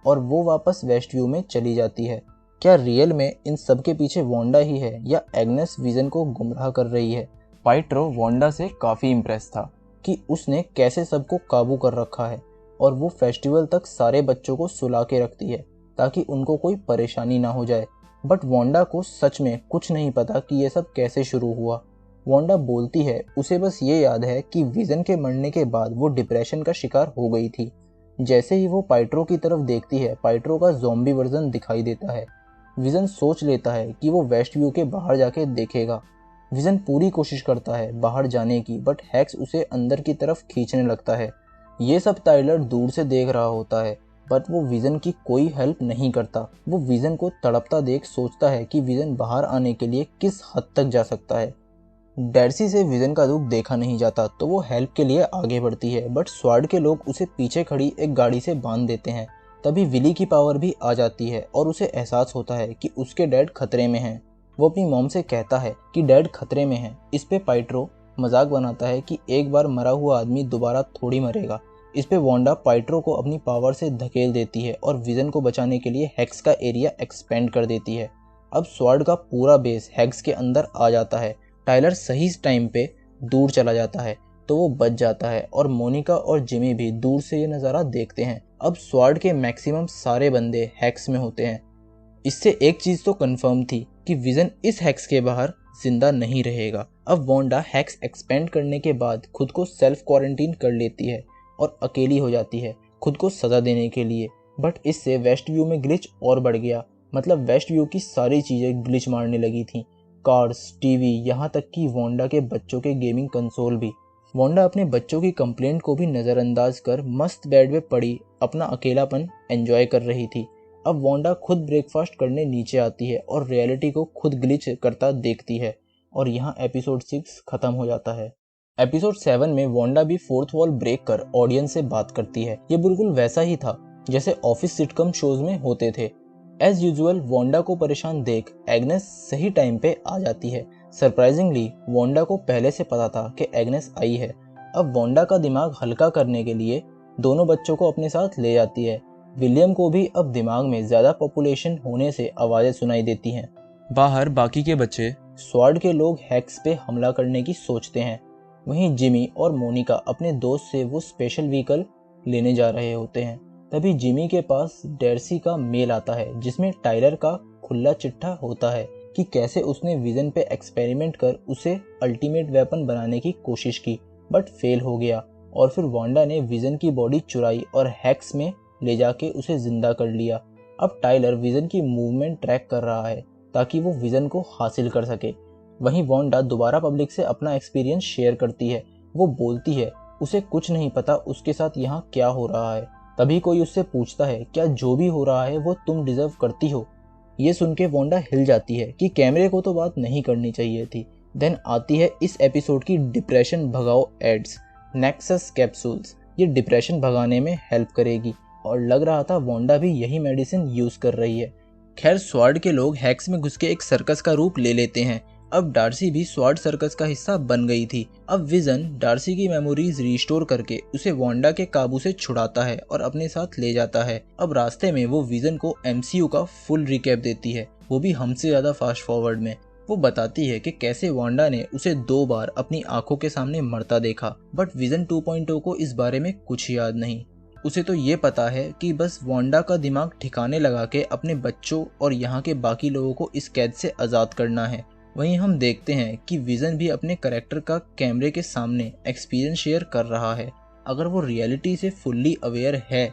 और वो वापस वेस्ट व्यू में चली जाती है। क्या रियल में इन सब के पीछे वांडा ही है या एग्नेस विजन को गुमराह कर रही है? पाइट्रो वांडा से काफ़ी इम्प्रेस था कि उसने कैसे सबको काबू कर रखा है और वो फेस्टिवल तक सारे बच्चों को सुला के रखती है ताकि उनको कोई परेशानी ना हो जाए। बट वांडा को सच में कुछ नहीं पता कि ये सब कैसे शुरू हुआ। वांडा बोलती है उसे बस ये याद है कि विजन के मरने के बाद वो डिप्रेशन का शिकार हो गई थी। जैसे ही वो पाइट्रो की तरफ देखती है पाइट्रो का ज़ॉम्बी वर्जन दिखाई देता है। विजन सोच लेता है कि वो वेस्ट व्यू के बाहर जाके देखेगा। विजन पूरी कोशिश करता है बाहर जाने की बट हैक्स उसे अंदर की तरफ खींचने लगता है। ये सब टाइलर दूर से देख रहा होता है बट वो विजन की कोई हेल्प नहीं करता। वो विजन को तड़पता देख सोचता है कि विजन बाहर आने के लिए किस हद तक जा सकता है। डार्सी से विजन का दुख देखा नहीं जाता तो वो हेल्प के लिए आगे बढ़ती है बट स्वार्ड के लोग उसे पीछे खड़ी एक गाड़ी से बांध देते हैं। तभी विली की पावर भी आ जाती है और उसे एहसास होता है कि उसके डैड खतरे में हैं। वो अपनी मॉम से कहता है कि डैड खतरे में है। इस पे पाइट्रो मजाक बनाता है कि एक बार मरा हुआ आदमी दोबारा थोड़ी मरेगा। इस पे वांडा पाइट्रो को अपनी पावर से धकेल देती है और विजन को बचाने के लिए हेक्स का एरिया एक्सपेंड कर देती है। अब स्वार्ड का पूरा बेस हेक्स के अंदर आ जाता है। टाइलर सही टाइम पे दूर चला जाता है तो वो बच जाता है और मोनिका और जिमी भी दूर से ये नज़ारा देखते हैं। अब स्वार्ड के मैक्सिमम सारे बंदे हेक्स में होते हैं। इससे एक चीज़ तो कंफर्म थी कि विजन इस हेक्स के बाहर जिंदा नहीं रहेगा। अब वांडा हेक्स एक्सपेंड करने के बाद खुद को सेल्फ क्वारंटीन कर लेती है और अकेली हो जाती है खुद को सज़ा देने के लिए। बट इससे वेस्ट व्यू में ग्लिच और बढ़ गया। मतलब वेस्ट व्यू की सारी चीज़ें ग्लिच मारने लगी थी, कार्स, टीवी, यहाँ तक कि वांडा के बच्चों के गेमिंग कंसोल भी। वांडा अपने बच्चों की कंप्लेंट को भी नज़रअंदाज कर मस्त बेड पे पड़ी अपना अकेलापन एंजॉय कर रही थी। अब वांडा खुद ब्रेकफास्ट करने नीचे आती है और रियलिटी को खुद ग्लिच करता देखती है और यहाँ एपिसोड 6 खत्म हो जाता है। एपिसोड 7 में वांडा भी फोर्थ वॉल ब्रेक कर ऑडियंस से बात करती है। ये बिल्कुल वैसा ही था जैसे ऑफिस सिटकम शोज में होते थे। एज यूजुअल वांडा को परेशान देख एग्नेस सही टाइम पे आ जाती है। सरप्राइजिंगली वांडा को पहले से पता था कि एग्नेस आई है। अब वांडा का दिमाग हल्का करने के लिए दोनों बच्चों को अपने साथ ले जाती है। विलियम को भी अब दिमाग में ज़्यादा पॉपुलेशन होने से आवाज़ें सुनाई देती हैं। बाहर बाकी के बच्चे स्वार्ड के लोग हैक्स पे हमला करने की सोचते हैं। वहीं जिमी और मोनिका अपने दोस्त से वो स्पेशल व्हीकल लेने जा रहे होते हैं। तभी जिमी के पास डार्सी का मेल आता है जिसमें टाइलर का खुला चिट्ठा होता है कि कैसे उसने विजन पे एक्सपेरिमेंट कर उसे अल्टीमेट वेपन बनाने की कोशिश की बट फेल हो गया और फिर वांडा ने विजन की बॉडी चुराई और हैक्स में ले जाके उसे जिंदा कर लिया। अब टाइलर विजन की मूवमेंट ट्रैक कर रहा है ताकि वो विजन को हासिल कर सके। वहीं वांडा दोबारा पब्लिक से अपना एक्सपीरियंस शेयर करती है। वो बोलती है उसे कुछ नहीं पता उसके साथ यहाँ क्या हो रहा है। तभी कोई उससे पूछता है क्या जो भी हो रहा है वो तुम डिजर्व करती हो। ये सुन के वांडा हिल जाती है कि कैमरे को तो बात नहीं करनी चाहिए थी। देन आती है इस एपिसोड की डिप्रेशन भगाओ एड्स, नेक्सस कैप्सूल्स। ये डिप्रेशन भगाने में हेल्प करेगी और लग रहा था वांडा भी यही मेडिसिन यूज कर रही है। खैर स्वार्ड के लोग हैक्स में घुस के एक सर्कस का रूप ले लेते हैं। अब डार्सी भी स्वार्ड सर्कस का हिस्सा बन गई थी। अब विजन डार्सी की मेमोरीज रिस्टोर करके उसे वांडा के काबू से छुड़ाता है और अपने साथ ले जाता है। अब रास्ते में वो विजन को MCU का फुल रिकैप देती है, वो भी हमसे ज़्यादा फास्ट फॉरवर्ड में। वो बताती है कि कैसे वांडा ने उसे 2 बार अपनी आंखों के सामने मरता देखा बट विजन 2.0 को इस बारे में कुछ याद नहीं। उसे तो ये पता है कि बस वांडा का दिमाग ठिकाने लगा के अपने बच्चों और यहाँ के बाकी लोगों को इस कैद से आज़ाद करना है। वहीं हम देखते हैं कि विजन भी अपने करेक्टर का कैमरे के सामने एक्सपीरियंस शेयर कर रहा है। अगर वो रियलिटी से फुल्ली अवेयर है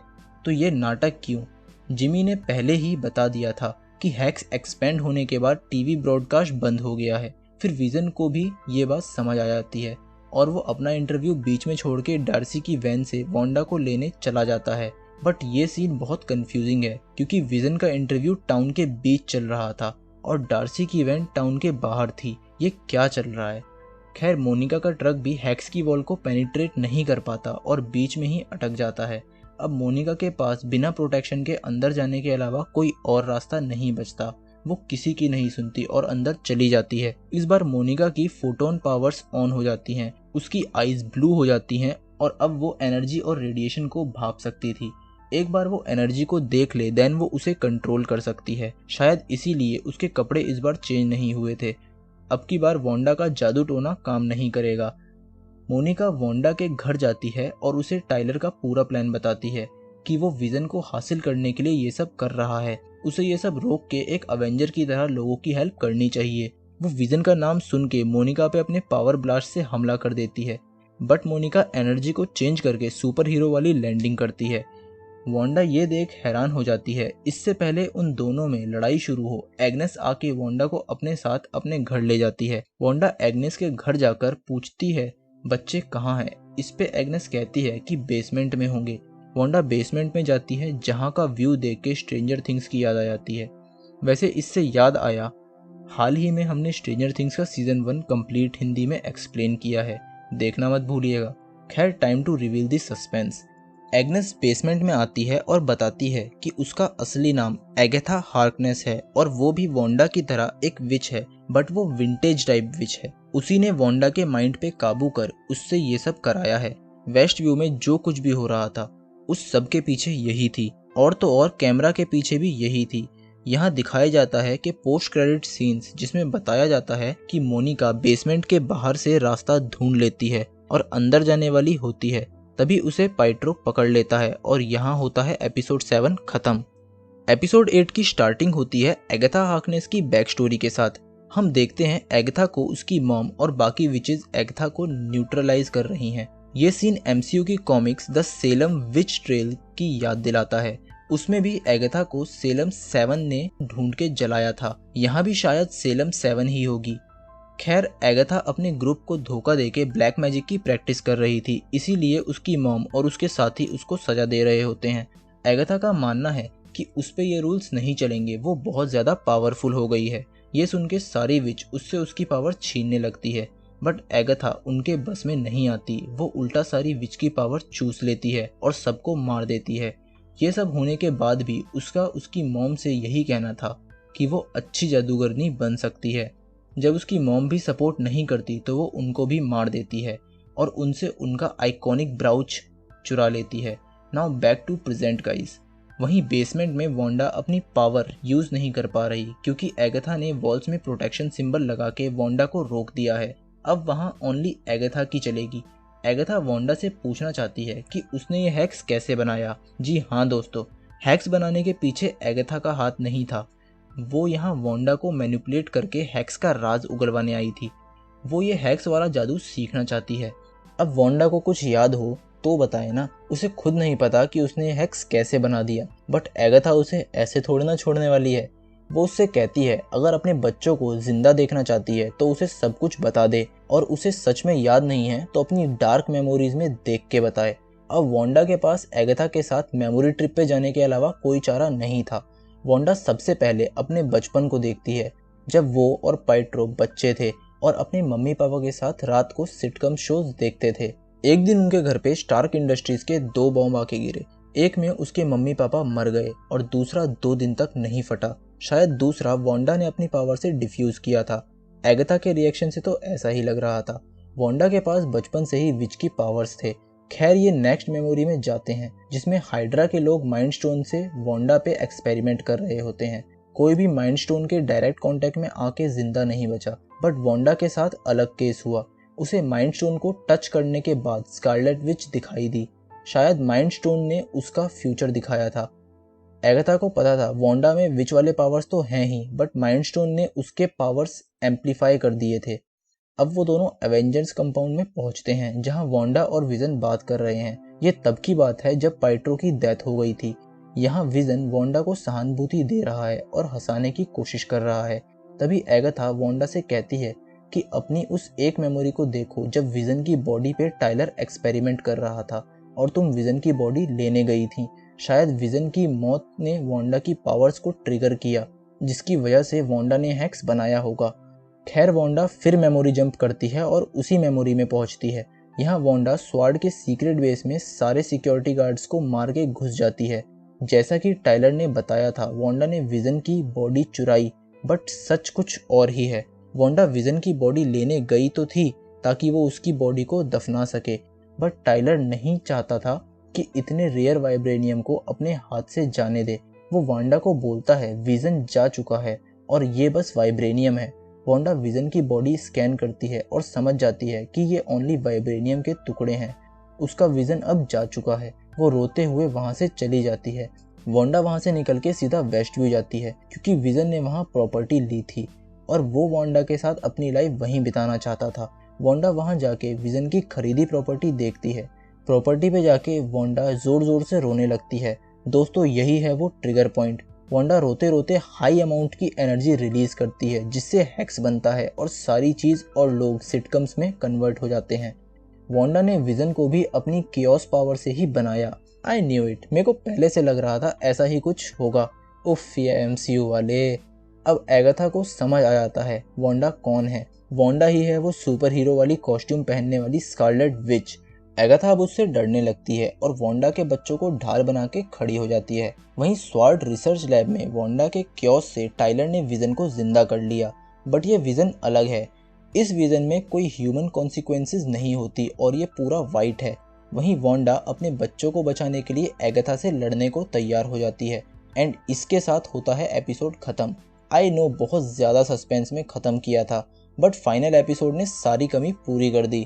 तो ये नाटक क्यों? जिमी ने पहले ही बता दिया था कि हैक्स एक्सपेंड होने के बाद टीवी ब्रॉडकास्ट बंद हो गया है। फिर विजन को भी ये बात समझ आ जाती है और वो अपना इंटरव्यू बीच में छोड़ के डार्सी की वैन से वांडा को लेने चला जाता है। बट ये सीन बहुत कंफ्यूजिंग है क्योंकि विजन का इंटरव्यू टाउन के बीच चल रहा था और डार्सी की वैन टाउन के बाहर थी। ये क्या चल रहा है? खैर, मोनिका का ट्रक भी हैक्स की वॉल को पेनिट्रेट नहीं कर पाता और बीच में ही अटक जाता है। अब मोनिका के पास बिना प्रोटेक्शन के अंदर जाने के अलावा कोई और रास्ता नहीं बचता। वो किसी की नहीं सुनती और अंदर चली जाती है। इस बार मोनिका की फोटोन पावर्स ऑन हो जाती हैं, उसकी आईज ब्लू हो जाती हैं और अब वो एनर्जी और रेडिएशन को भाप सकती थी। एक बार वो एनर्जी को देख ले देन वो उसे कंट्रोल कर सकती है। शायद इसीलिए उसके कपड़े इस बार चेंज नहीं हुए थे। अब की बार वांडा का जादू टोना काम नहीं करेगा। मोनिका वांडा के घर जाती है और उसे टाइलर का पूरा प्लान बताती है कि वो विजन को हासिल करने के लिए ये सब कर रहा है। उसे ये सब रोक के एक अवेंजर की तरह लोगों की हेल्प करनी चाहिए। वो विजन का नाम सुन के मोनिका पे अपने पावर ब्लास्ट से हमला कर देती है, बट मोनिका एनर्जी को चेंज करके सुपर हीरो वाली लैंडिंग करती है। वांडा ये देख हैरान हो जाती है। इससे पहले उन दोनों में लड़ाई शुरू हो, एग्नेस आके वांडा को अपने साथ अपने घर ले जाती है। वांडा एग्नेस के घर जाकर पूछती है बच्चे कहाँ हैं। इस पे एग्नेस कहती है कि बेसमेंट में होंगे। वांडा बेसमेंट में जाती है जहाँ का व्यू देख के स्ट्रेंजर थिंग्स की याद आ जाती है। वैसे इससे याद आया, हाल ही में हमने स्ट्रेंजर थिंग्स का सीजन 1 कंप्लीट हिंदी में एक्सप्लेन किया है, देखना मत भूलिएगा। खैर, time to reveal the suspense. Agnes basement में आती है और बताती है कि उसका असली नाम एगेथा हार्कनेस है और वो भी वांडा की तरह एक विच है, बट वो विंटेज टाइप विच है। उसी ने वांडा के माइंड पे काबू कर उससे ये सब कराया है। वेस्ट व्यू में जो कुछ भी हो रहा था उस सब के पीछे यही थी, और तो और कैमरा के पीछे भी यही थी। यहाँ दिखाया जाता है कि पोस्ट क्रेडिट सीन्स जिसमें बताया जाता है कि मोनिका बेसमेंट के बाहर से रास्ता ढूंढ लेती है और अंदर जाने वाली होती है, तभी उसे पाइट्रो पकड़ लेता है और यहाँ होता है एपिसोड 7 खत्म। एपिसोड 8 की स्टार्टिंग होती है एगथा हार्कनेस की बैक स्टोरी के साथ। हम देखते हैं एगथा को उसकी मॉम और बाकी विचेस एगथा को न्यूट्रलाइज कर रही हैं। ये सीन एमसीयू की comics the Salem which trail की याद दिलाता है। उसमें भी एगथा को सेलम 7 ने ढूंढ के जलाया था। यहाँ भी शायद सेलम 7 ही होगी। खैर, एगथा अपने ग्रुप को धोखा देके ब्लैक मैजिक की प्रैक्टिस कर रही थी, इसीलिए उसकी मॉम और उसके साथी उसको सजा दे रहे होते हैं। एगथा का मानना है कि उस पे ये रूल्स नहीं चलेंगे, वो बहुत ज़्यादा पावरफुल हो गई है। ये सुन के सारी विच उससे उसकी पावर छीनने लगती है, बट एगथा उनके बस में नहीं आती। वो उल्टा सारी विच की पावर चूस लेती है और सबको मार देती है। ये सब होने के बाद भी उसका उसकी मॉम से यही कहना था कि वो अच्छी जादूगरनी बन सकती है। जब उसकी मॉम भी सपोर्ट नहीं करती तो वो उनको भी मार देती है और उनसे उनका आइकॉनिक ब्राउच चुरा लेती है। Now back to present guys. वहीं बेसमेंट में वांडा अपनी पावर यूज नहीं कर पा रही क्योंकि एगथा ने वॉल्स में प्रोटेक्शन सिंबल लगा के वांडा को रोक दिया है। अब वहां ओनली एगथा की चलेगी। एगथा वांडा से पूछना चाहती है कि उसने ये हैक्स कैसे बनाया। जी हाँ दोस्तों, हैक्स बनाने के पीछे एगथा का हाथ नहीं था। वो यहाँ वांडा को मैनिपुलेट करके हैक्स का राज उगलवाने आई थी। वो ये हैक्स वाला जादू सीखना चाहती है। अब वांडा को कुछ याद हो तो बताए ना। उसे खुद नहीं पता कि उसने हैक्स कैसे बना दिया, बट एगथा उसे ऐसे थोड़ी ना छोड़ने वाली है। वो उससे कहती है अगर अपने बच्चों को जिंदा देखना चाहती है तो उसे सब कुछ बता दे, और उसे सच में याद नहीं है तो अपनी डार्क मेमोरीज में देख के बताए। अब वांडा के पास एगथा के साथ मेमोरी ट्रिप पे जाने के अलावा कोई चारा नहीं था। वांडा सबसे पहले अपने बचपन को देखती है, जब वो और पाइट्रो बच्चे थे और अपने मम्मी पापा के साथ रात को सिटकम शोज देखते थे। एक दिन उनके घर पे स्टार्क इंडस्ट्रीज के 2 बॉम्ब आके गिरे। एक में उसके मम्मी पापा मर गए और दूसरा 2 दिन तक नहीं फटा। शायद दूसरा वांडा ने अपनी पावर से डिफ्यूज किया था। एगथा के रिएक्शन से तो ऐसा ही लग रहा था। वांडा के पास बचपन से ही विच की पावर्स थे। खैर, ये नेक्स्ट मेमोरी में जाते हैं जिसमें हाइड्रा के लोग माइंड स्टोन से वांडा पे एक्सपेरिमेंट कर रहे होते हैं। कोई भी माइंड स्टोन के डायरेक्ट कांटेक्ट में आके जिंदा नहीं बचा, बट वांडा के साथ अलग केस हुआ। उसे माइंड स्टोन को टच करने के बाद स्कारलेट विच दिखाई दी। शायद माइंड स्टोन ने उसका फ्यूचर दिखाया था। एगाथा को पता था वांडा में विच वाले पावर्स तो हैं ही, बट माइंड स्टोन ने उसके पावर्स एम्पलीफाई कर दिए थे। अब वो दोनों एवेंजर्स कंपाउंड में पहुंचते हैं जहां वांडा और विजन बात कर रहे हैं। ये तब की बात है जब पाइट्रो की डेथ हो गई थी। यहाँ विजन वांडा को सहानुभूति दे रहा है और हंसाने की कोशिश कर रहा है। तभी एगाथा वांडा से कहती है कि अपनी उस एक मेमोरी को देखो जब विजन की बॉडी पे टाइलर एक्सपेरिमेंट कर रहा था और तुम विजन की बॉडी लेने गई थी। शायद विजन की मौत ने वांडा की पावर्स को ट्रिगर किया, जिसकी वजह से वांडा ने हैक्स बनाया होगा। खैर वांडा फिर मेमोरी जंप करती है और उसी मेमोरी में पहुंचती है। यहाँ वांडा स्वार्ड के सीक्रेट बेस में सारे सिक्योरिटी गार्ड्स को मार के घुस जाती है। जैसा कि टाइलर ने बताया था, वांडा ने विजन की बॉडी चुराई, बट सच कुछ और ही है। वांडा विजन की बॉडी लेने गई तो थी ताकि वो उसकी बॉडी को दफना सके, बट टाइलर नहीं चाहता था कि इतने रेयर वाइब्रेनियम को अपने हाथ से जाने दे। वो वांडा को बोलता है विजन जा चुका है और ये बस वाइब्रेनियम है। वांडा विजन की बॉडी स्कैन करती है और समझ जाती है कि ये ओनली वाइब्रेनियम के टुकड़े हैं। उसका विजन अब जा चुका है। वो रोते हुए वहां से चली जाती है। वांडा वहां से निकल के सीधा वेस्टव्यू जाती है क्योंकि विजन ने वहां प्रॉपर्टी ली थी और वो वांडा के साथ अपनी लाइफ वहीं बिताना चाहता था। वांडा वहां जाके विजन की खरीदी प्रॉपर्टी देखती है। प्रॉपर्टी पे जाके वांडा जोर जोर से रोने लगती है। दोस्तों यही है वो ट्रिगर पॉइंट। वांडा रोते रोते हाई अमाउंट की एनर्जी रिलीज करती है जिससे हैक्स बनता है और सारी चीज और लोग सिटकम्स में कन्वर्ट हो जाते हैं। वांडा ने विजन को भी अपनी कियोस पावर से ही बनाया। आई न्यू इट, मेरे को पहले से लग रहा था ऐसा ही कुछ होगा। उफ ये MCU वाले। अब एगाथा को समझ आ जाता है वांडा कौन है। वांडा ही है वो सुपर हीरो वाली कॉस्ट्यूम पहनने वाली स्कारलेट विच। एगाथा अब उससे डरने लगती है और वांडा के बच्चों को ढाल बना के खड़ी हो जाती है। वहीं स्वार्ड रिसर्च लैब में वांडा के क्योस से टाइलर ने विजन को जिंदा कर लिया, बट ये विजन अलग है। इस विजन में कोई ह्यूमन कॉन्सिक्वेंसेस नहीं होती और ये पूरा वाइट है। वहीं वांडा अपने बच्चों को बचाने के लिए एगाथा से लड़ने को तैयार हो जाती है एंड इसके साथ होता है एपिसोड खत्म। आई नो बहुत ज्यादा सस्पेंस में खत्म किया था, बट फाइनल एपिसोड ने सारी कमी पूरी कर दी।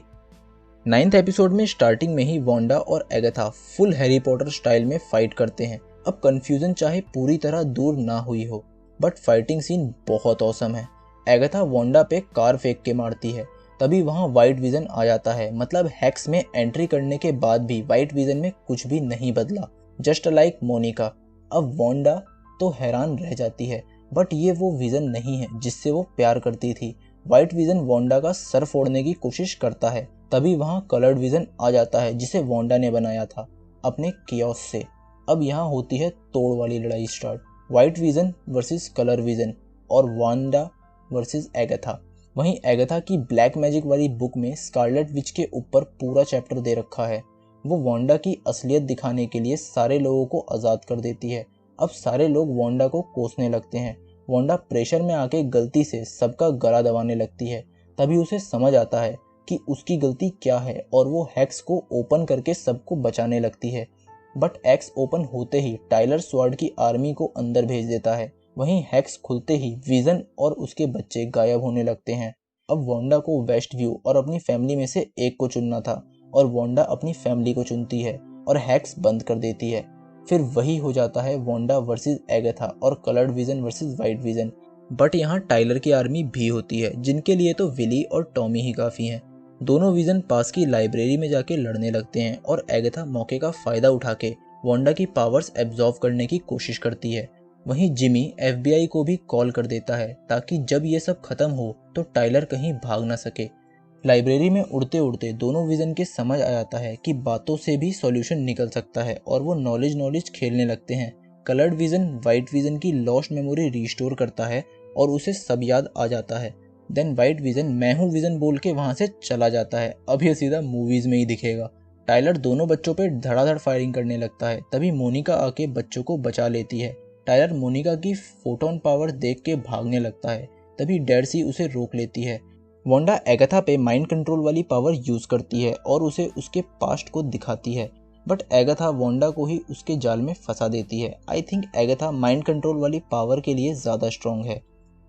9th एपिसोड में स्टार्टिंग में ही वांडा और Agatha full Harry Potter style में फाइट करते हैं। अब कंफ्यूजन चाहे पूरी तरह दूर ना हुई हो, बट फाइटिंग सीन बहुत औसम है। एगाथा वांडा पे कार फेंक के मारती है, तभी वहाँ वाइट विजन आ जाता है। मतलब हैक्स में एंट्री करने के बाद भी वाइट विजन में कुछ भी नहीं बदला, जस्ट लाइक मोनिका। अब वांडा तो हैरान रह जाती है, बट ये वो विजन नहीं है जिससे वो प्यार करती थी। वाइट विजन वांडा का सर फोड़ने की कोशिश करता है, तभी वहाँ कलर्ड विजन आ जाता है जिसे वांडा ने बनाया था अपने कियोस से। अब यहाँ होती है तोड़ वाली लड़ाई start. White vision versus colour vision और वांडा वर्सेस एगाथा। वहीं एगाथा की ब्लैक मैजिक वाली बुक में स्कारलेट विच के ऊपर पूरा चैप्टर दे रखा है। वो वांडा की असलियत दिखाने के लिए सारे लोगों को आज़ाद कर देती है। अब सारे लोग वांडा को कोसने लगते हैं। वांडा प्रेशर में आके गलती से सबका गला दबाने लगती है। तभी उसे समझ आता है कि उसकी गलती क्या है और वो हैक्स को ओपन करके सबको बचाने लगती है। बट हैक्स ओपन होते ही टाइलर स्वार्ड की आर्मी को अंदर भेज देता है। वहीं हैक्स खुलते ही विजन और उसके बच्चे गायब होने लगते हैं। अब वांडा को वेस्ट व्यू और अपनी फैमिली में से एक को चुनना था और वांडा अपनी फैमिली को चुनती है और हैक्स बंद कर देती है। फिर वही हो जाता है वांडा वर्सेस एगाथा और coloured vision versus white vision. But यहाँ टाइलर की आर्मी भी होती है जिनके लिए तो विली और टॉमी ही काफ़ी हैं। दोनों विजन पास की लाइब्रेरी में जाके लड़ने लगते हैं और एगाथा मौके का फ़ायदा उठा के वांडा की पावर्स एब्जॉर्व करने की कोशिश करती है। वहीं जिमी FBI को भी कॉल कर देता है ताकि जब ये सब खत्म हो तो टाइलर कहीं भाग ना सके। लाइब्रेरी में उड़ते उड़ते दोनों विजन के समझ आ जाता है कि बातों से भी सॉल्यूशन निकल सकता है और वो नॉलेज खेलने लगते हैं। कलर्ड विजन वाइट विजन की लॉस्ट मेमोरी रिस्टोर करता है और उसे सब याद आ जाता है। देन वाइट विजन मैं हूँ विजन बोल के वहाँ से चला जाता है। अब ये सीधा मूवीज में ही दिखेगा। टाइलर दोनों बच्चों पे धड़ाधड़ फायरिंग करने लगता है। तभी मोनिका आके बच्चों को बचा लेती है। टाइलर मोनिका की फोटोन पावर देख के भागने लगता है, तभी डैर्सी उसे रोक लेती है। वांडा एगाथा पे माइंड कंट्रोल वाली पावर यूज करती है और उसे उसके पास्ट को दिखाती है, बट एगाथा वांडा को ही उसके जाल में फंसा देती है। I think Agatha mind control वाली पावर के लिए ज़्यादा स्ट्रॉन्ग है।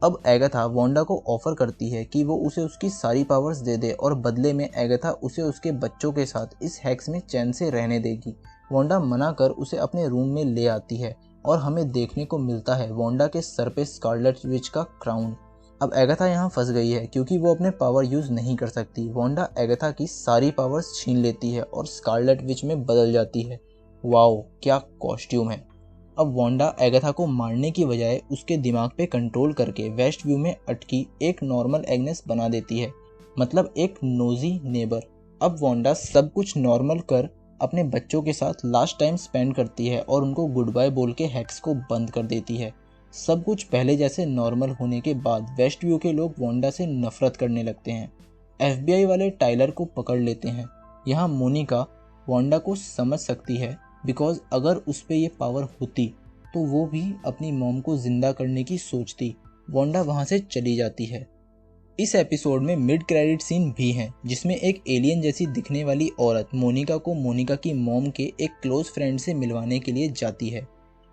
अब एगाथा वांडा को ऑफर करती है कि वो उसे उसकी सारी पावर्स दे दे और बदले में एगाथा उसे उसके बच्चों के साथ इस हेक्स में चैन से रहने देगी। वांडा मना कर उसे अपने रूम में ले आती है और हमें देखने को मिलता है वांडा के सर पे स्कारलेट विच का क्राउन। अब एगाथा यहाँ फंस गई है क्योंकि वो अपने पावर यूज नहीं कर सकती। वांडा एगाथा की सारी पावर्स छीन लेती है और स्कारलेट विच में बदल जाती है। वाओ, क्या कॉस्ट्यूम है। अब वांडा एगाथा को मारने की बजाय उसके दिमाग पे कंट्रोल करके वेस्ट व्यू में अटकी एक नॉर्मल एग्नेस बना देती है, मतलब एक नोजी नेबर। अब वांडा सब कुछ नॉर्मल कर अपने बच्चों के साथ लास्ट टाइम स्पेंड करती है और उनको गुड बाय बोल के हैक्स को बंद कर देती है। सब कुछ पहले जैसे नॉर्मल होने के बाद वेस्ट व्यू के लोग वांडा से नफरत करने लगते हैं। FBI वाले टाइलर को पकड़ लेते हैं। यहाँ मोनिका वांडा को समझ सकती है बिकॉज अगर उस पर ये पावर होती तो वो भी अपनी मॉम को जिंदा करने की सोचती। वांडा वहाँ से चली जाती है। इस एपिसोड में मिड क्रेडिट सीन भी है जिसमें एक एलियन जैसी दिखने वाली औरत मोनिका को मोनिका की मॉम के एक क्लोज फ्रेंड से मिलवाने के लिए जाती है।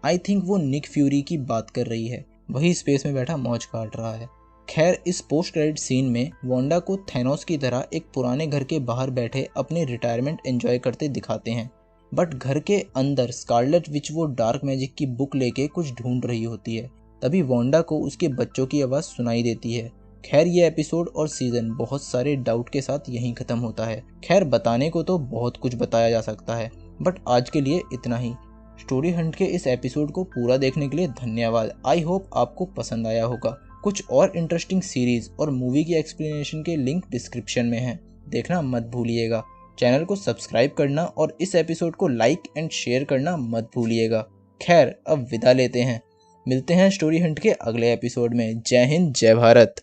आई थिंक वो निक फ्यूरी की बात कर रही है, वही स्पेस में बैठा मौज काट रहा है। खैर, इस पोस्ट क्रेडिट सीन में वांडा को थैनोस की तरह एक पुराने घर के बाहर बैठे अपने रिटायरमेंट एंजॉय करते दिखाते हैं, बट घर के अंदर स्कारलेट विच वो डार्क मैजिक की बुक लेके कुछ ढूंढ रही होती है। तभी वांडा को उसके बच्चों की आवाज़ सुनाई देती है। खैर, ये एपिसोड और सीजन बहुत सारे डाउट के साथ यहीं खत्म होता है। खैर, बताने को तो बहुत कुछ बताया जा सकता है, बट आज के लिए इतना ही। स्टोरी हंट के इस एपिसोड को पूरा देखने के लिए धन्यवाद। आई होप आपको पसंद आया होगा। कुछ और इंटरेस्टिंग सीरीज और मूवी की एक्सप्लेनेशन के लिंक डिस्क्रिप्शन में है, देखना मत भूलिएगा। चैनल को सब्सक्राइब करना और इस एपिसोड को लाइक एंड शेयर करना मत भूलिएगा। खैर, अब विदा लेते हैं, मिलते हैं स्टोरी हंट के अगले एपिसोड में। जय हिंद, जय भारत।